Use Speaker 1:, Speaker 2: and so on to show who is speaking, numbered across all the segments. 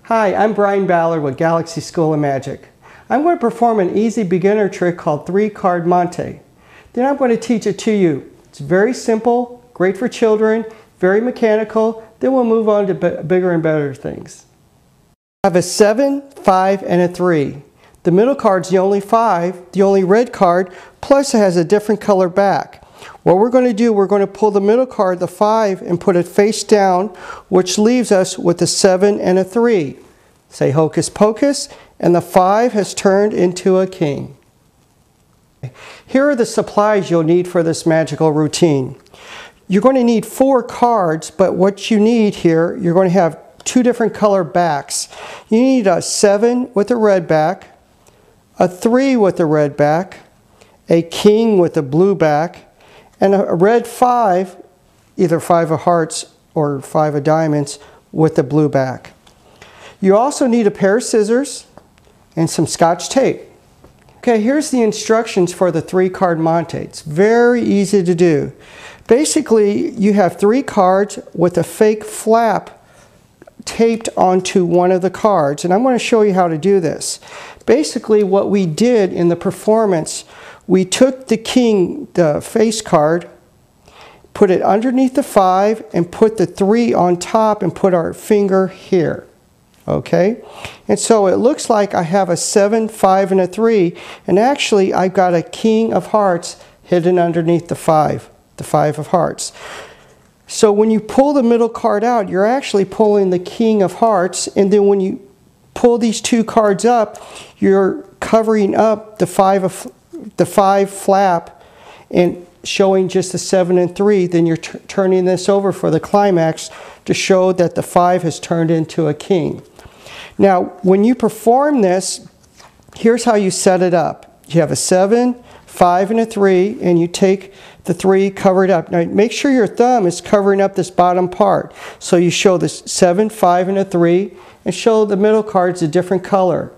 Speaker 1: Hi, I'm Brian Ballard with Galaxy School of Magic. I'm going to perform an easy beginner trick called 3-card Monte. Then I'm going to teach it to you. It's very simple, great for children, very mechanical. Then we'll move on to bigger and better things. I have a 7, 5, and a 3. The middle card's the only 5, the only red card, plus it has a different color back. What we're going to do, we're going to pull the middle card, the 5, and put it face down, which leaves us with a 7 and a 3. Say hocus pocus, and the 5 has turned into a king. Here are the supplies you'll need for this magical routine. You're going to need 4 cards, but what you need here, you're going to have 2 different color backs. You need a 7 with a red back, a 3 with a red back, a king with a blue back, and a red 5, either 5 of hearts or 5 of diamonds, with the blue back. You also need a pair of scissors and some Scotch tape. Okay, here's the instructions for the 3-card Monte. It's very easy to do. Basically, you have 3 cards with a fake flap taped onto one of the cards, and I'm going to show you how to do this. Basically, what we did in the performance, we took the king, the face card, put it underneath the 5, and put the 3 on top and put our finger here. Okay? And so it looks like I have a 7, 5, and a 3, and actually I've got a king of hearts hidden underneath the 5 of hearts. So when you pull the middle card out, you're actually pulling the king of hearts, and then when you pull these 2 cards up, you're covering up the 5 flap and showing just the 7 and 3. Then you're turning this over for the climax to show that the 5 has turned into a king. Now, when you perform this, here's how you set it up. You have a 7, 5, and a 3, and you take the 3 covered up. Now, make sure your thumb is covering up this bottom part. So you show this 7, 5, and a 3, and show the middle cards a different color.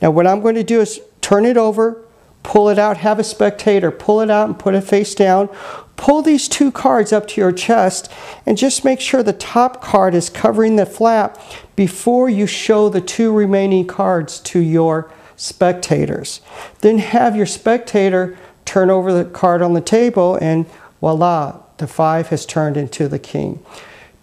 Speaker 1: Now, what I'm going to do is turn it over, pull it out, have a spectator pull it out and put it face down. Pull these 2 cards up to your chest and just make sure the top card is covering the flap before you show the 2 remaining cards to your spectators. Then have your spectator turn over the card on the table, and voila, the 5 has turned into the king.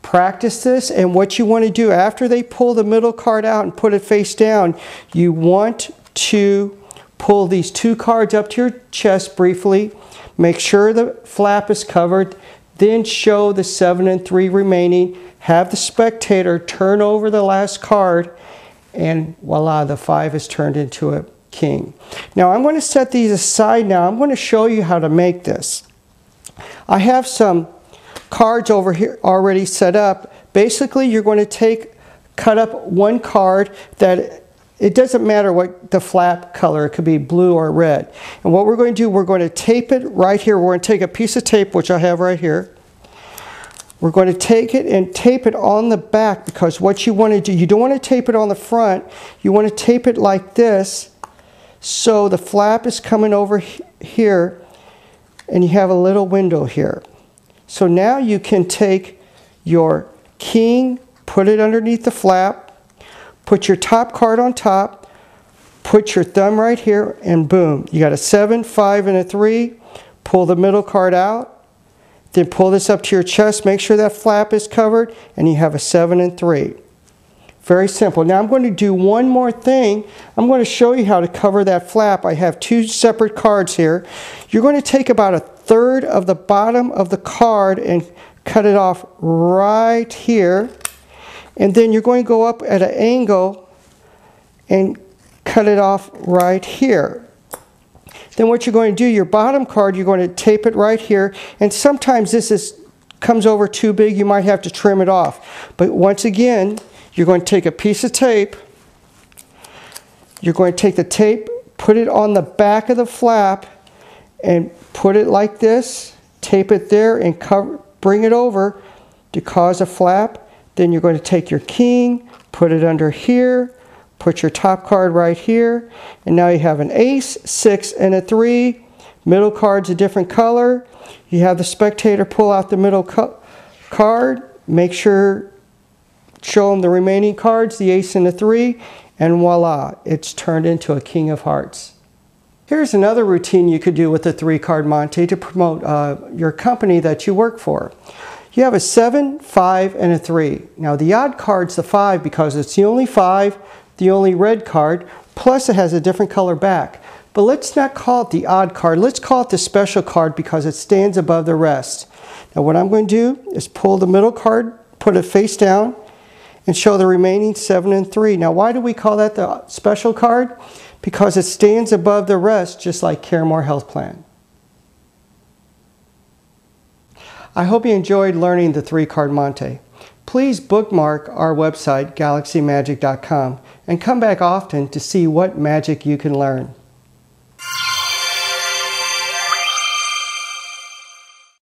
Speaker 1: Practice this, and what you want to do after they pull the middle card out and put it face down, you want to pull these 2 cards up to your chest briefly, make sure the flap is covered, then show the 7 and 3 remaining, have the spectator turn over the last card, and voila, the 5 is turned into a king. Now I'm going to set these aside now. I'm going to show you how to make this. I have some cards over here already set up. Basically, you're going to cut up 1 card that it doesn't matter what the flap color, it could be blue or red. And what we're going to do, we're going to tape it right here. We're going to take a piece of tape, which I have right here. We're going to take it and tape it on the back, because what you want to do, you don't want to tape it on the front. You want to tape it like this, so the flap is coming over here, and you have a little window here. So now you can take your king, put it underneath the flap, put your top card on top, put your thumb right here, and boom, you got a 7, 5, and a 3. Pull the middle card out, then pull this up to your chest, make sure that flap is covered, and you have a 7 and 3. Very simple. Now I'm going to do one more thing. I'm going to show you how to cover that flap. I have 2 separate cards here. You're going to take about a 1/3 of the bottom of the card and cut it off right here. And then you're going to go up at an angle and cut it off right here. Then what you're going to do, your bottom card, you're going to tape it right here. And sometimes this comes over too big, you might have to trim it off. But once again, you're going to take a piece of tape. You're going to take the tape, put it on the back of the flap, and put it like this. Tape it there and bring it over to cause a flap. Then you're going to take your king, put it under here, put your top card right here, and now you have an ace, 6, and a 3. Middle card's a different color. You have the spectator pull out the middle card, make sure show them the remaining cards, the ace and the 3, and voila, it's turned into a king of hearts. Here's another routine you could do with the 3-card Monte to promote your company that you work for. You have a 7, 5, and a 3. Now the odd card's the 5 because it's the only 5, the only red card, plus it has a different color back. But let's not call it the odd card, let's call it the special card because it stands above the rest. Now what I'm going to do is pull the middle card, put it face down, and show the remaining 7 and 3. Now why do we call that the special card? Because it stands above the rest, just like Caremore Health Plan. I hope you enjoyed learning the 3-card Monte. Please bookmark our website, galaxymagic.com, and come back often to see what magic you can learn.